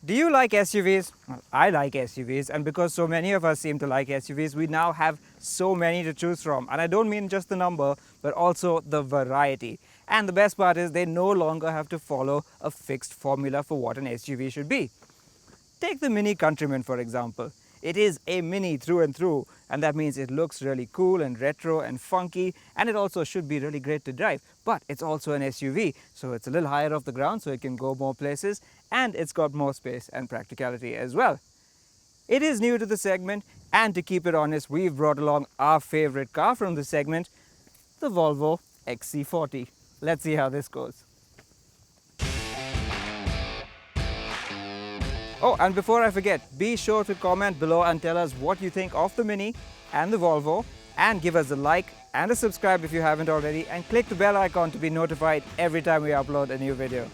Do you like SUVs? Well, I like SUVs, and because so many of us seem to like SUVs, we now have so many to choose from. And I don't mean just the number, but also the variety. And the best part is they no longer have to follow a fixed formula for what an SUV should be. Take the Mini Countryman for example. It is a mini through and through, and that means it looks really cool and retro and funky, and it also should be really great to drive. But it's also an SUV, so it's a little higher off the ground so it can go more places, and it's got more space and practicality as well. It is new to the segment, and to keep it honest, we've brought along our favorite car from the segment, the Volvo XC40. Let's see how this goes. Oh, and before I forget, be sure to comment below and tell us what you think of the Mini and the Volvo, and give us a like and a subscribe if you haven't already, and click the bell icon to be notified every time we upload a new video.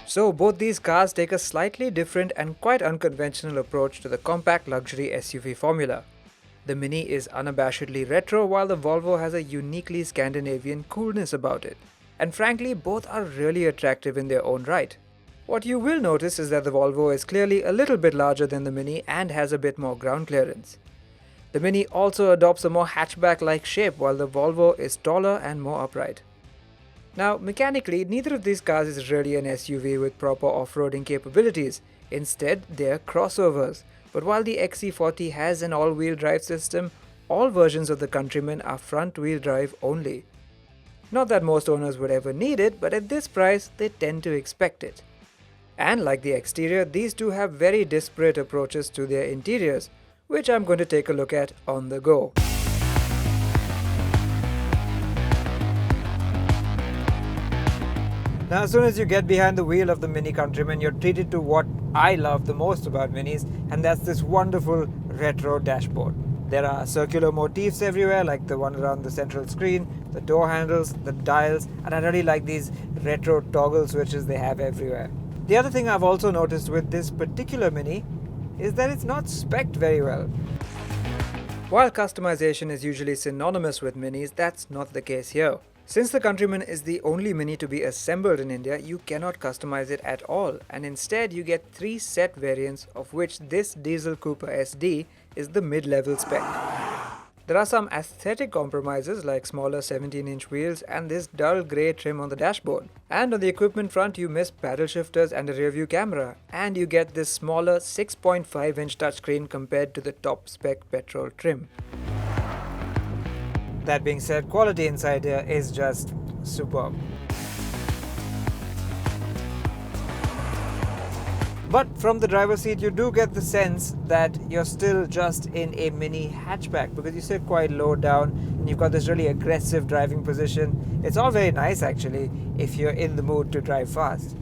So both these cars take a slightly different and quite unconventional approach to the compact luxury SUV formula. The Mini is unabashedly retro, while the Volvo has a uniquely Scandinavian coolness about it. And frankly, both are really attractive in their own right. What you will notice is that the Volvo is clearly a little bit larger than the Mini and has a bit more ground clearance. The Mini also adopts a more hatchback-like shape, while the Volvo is taller and more upright. Now, mechanically, neither of these cars is really an SUV with proper off-roading capabilities. Instead, they're crossovers. But while the XC40 has an all-wheel drive system, all versions of the Countryman are front-wheel drive only. Not that most owners would ever need it, but at this price, they tend to expect it. And like the exterior, these two have very disparate approaches to their interiors, which I'm going to take a look at on the go. Now, as soon as you get behind the wheel of the Mini Countryman, you're treated to what I love the most about Minis, and that's this wonderful retro dashboard. There are circular motifs everywhere, like the one around the central screen, the door handles, the dials, and I really like these retro toggle switches they have everywhere. The other thing I've also noticed with this particular Mini is that it's not spec'd very well. While customization is usually synonymous with Minis, that's not the case here. Since the Countryman is the only Mini to be assembled in India, you cannot customize it at all, and instead you get 3 set variants, of which this Diesel Cooper SD is the mid-level spec. There are some aesthetic compromises like smaller 17-inch wheels and this dull grey trim on the dashboard. And on the equipment front, you miss paddle shifters and a rear-view camera, and you get this smaller 6.5-inch touchscreen compared to the top spec petrol trim. That being said, quality inside here is just superb. But from the driver's seat, you do get the sense that you're still just in a mini hatchback, because you sit quite low down and you've got this really aggressive driving position. It's all very nice actually if you're in the mood to drive fast.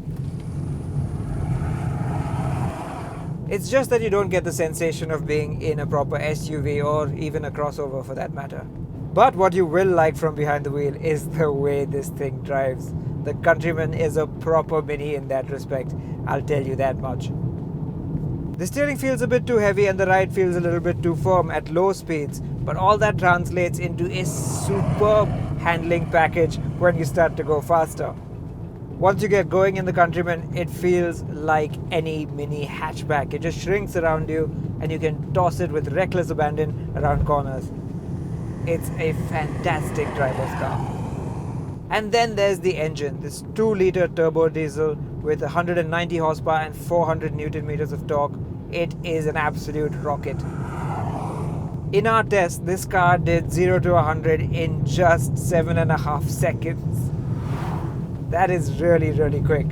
It's just that you don't get the sensation of being in a proper SUV or even a crossover for that matter. But what you will like from behind the wheel is the way this thing drives. The Countryman is a proper Mini in that respect, I'll tell you that much. The steering feels a bit too heavy and the ride feels a little bit too firm at low speeds, but all that translates into a superb handling package when you start to go faster. Once you get going in the Countryman, it feels like any mini hatchback. It just shrinks around you and you can toss it with reckless abandon around corners. It's a fantastic driver's car. And then there's the engine, this 2-liter turbo diesel with 190 horsepower and 400 Newton meters of torque. It is an absolute rocket. In our test, this car did 0 to 100 in just 7.5 seconds. That is really quick.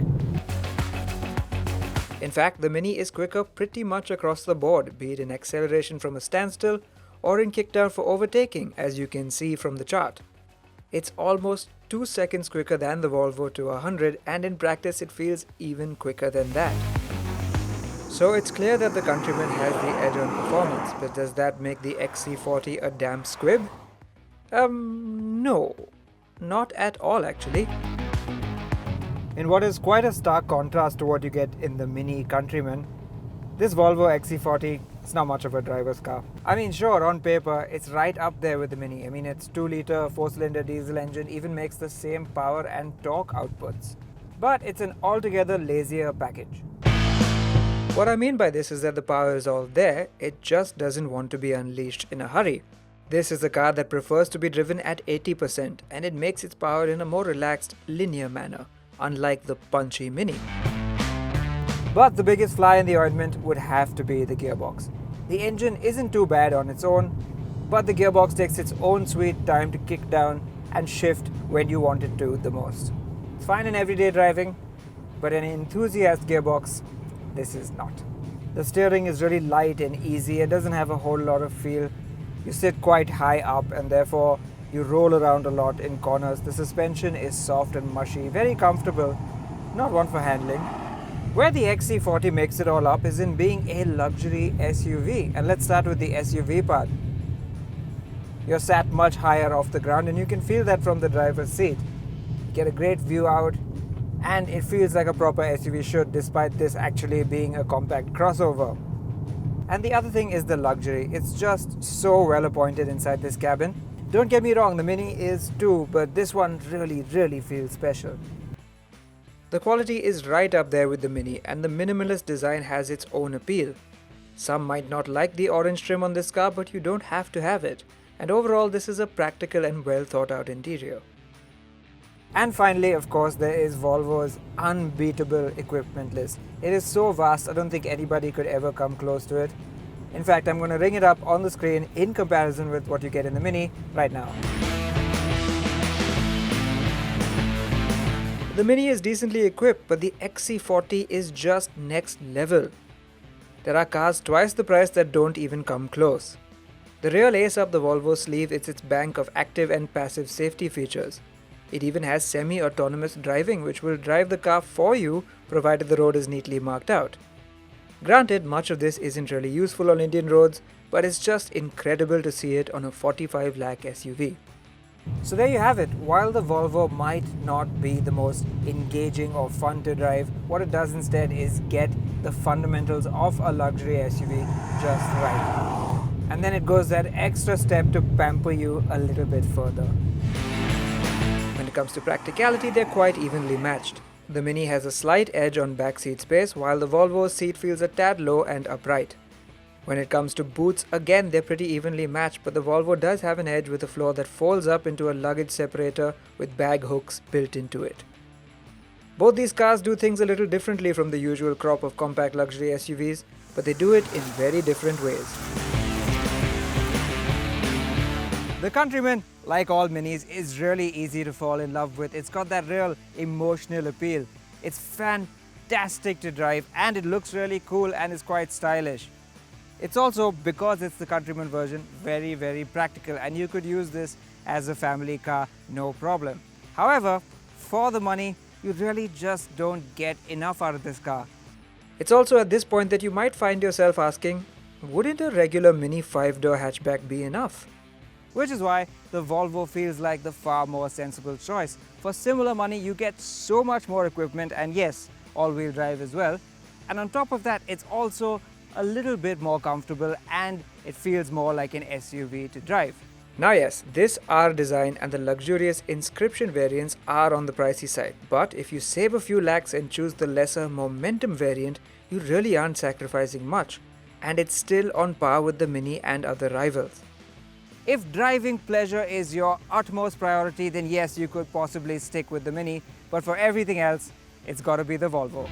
In fact, the Mini is quicker pretty much across the board, be it in acceleration from a standstill or in kickdown for overtaking, as you can see from the chart. It's almost 2 seconds quicker than the Volvo to 100, and in practice it feels even quicker than that. So it's clear that the Countryman has the edge on performance, but does that make the XC40 a damn squib? No. Not at all actually. In what is quite a stark contrast to what you get in the Mini Countryman, this Volvo XC40 It's not much of a driver's car. I mean, sure, on paper, it's right up there with the Mini. I mean, its 2-litre 4-cylinder diesel engine even makes the same power and torque outputs. But it's an altogether lazier package. What I mean by this is that the power is all there, it just doesn't want to be unleashed in a hurry. This is a car that prefers to be driven at 80%, and it makes its power in a more relaxed, linear manner, unlike the punchy Mini. But the biggest fly in the ointment would have to be the gearbox. The engine isn't too bad on its own, but the gearbox takes its own sweet time to kick down and shift when you want it to the most. It's fine in everyday driving, but an enthusiast gearbox, this is not. The steering is really light and easy. It doesn't have a whole lot of feel. You sit quite high up and therefore you roll around a lot in corners. The suspension is soft and mushy, very comfortable, not one for handling. Where the XC40 makes it all up is in being a luxury SUV. And let's start with the SUV part. You're sat much higher off the ground and you can feel that from the driver's seat. You get a great view out and it feels like a proper SUV should, despite this actually being a compact crossover. And the other thing is the luxury. It's just so well appointed inside this cabin. Don't get me wrong, the Mini is too, but this one really feels special. The quality is right up there with the Mini, and the minimalist design has its own appeal. Some might not like the orange trim on this car, but you don't have to have it. And overall, this is a practical and well thought out interior. And finally, of course, there is Volvo's unbeatable equipment list. It is so vast, I don't think anybody could ever come close to it. In fact, I'm going to ring it up on the screen in comparison with what you get in the Mini right now. The Mini is decently equipped, but the XC40 is just next level. There are cars twice the price that don't even come close. The real ace up the Volvo sleeve is its bank of active and passive safety features. It even has semi-autonomous driving, which will drive the car for you provided the road is neatly marked out. Granted, much of this isn't really useful on Indian roads, but it's just incredible to see it on a 45 lakh SUV. So there you have it. While the Volvo might not be the most engaging or fun to drive, what it does instead is get the fundamentals of a luxury SUV just right. And then it goes that extra step to pamper you a little bit further. When it comes to practicality, they're quite evenly matched. The Mini has a slight edge on back seat space, while the Volvo's seat feels a tad low and upright. When it comes to boots, again they're pretty evenly matched, but the Volvo does have an edge with a floor that folds up into a luggage separator with bag hooks built into it. Both these cars do things a little differently from the usual crop of compact luxury SUVs, but they do it in very different ways. The Countryman, like all Minis, is really easy to fall in love with. It's got that real emotional appeal. It's fantastic to drive and it looks really cool and is quite stylish. It's also, because it's the Countryman version, very practical, and you could use this as a family car, no problem. However, for the money, you really just don't get enough out of this car. It's also at this point that you might find yourself asking, wouldn't a regular Mini 5-door hatchback be enough? Which is why the Volvo feels like the far more sensible choice. For similar money, you get so much more equipment, and yes, all-wheel drive as well. And on top of that, it's also a little bit more comfortable and it feels more like an SUV to drive. Now yes, this R design and the luxurious inscription variants are on the pricey side, but if you save a few lakhs and choose the lesser momentum variant, you really aren't sacrificing much, and it's still on par with the Mini and other rivals. If driving pleasure is your utmost priority, then yes, you could possibly stick with the Mini, but for everything else, it's got to be the Volvo.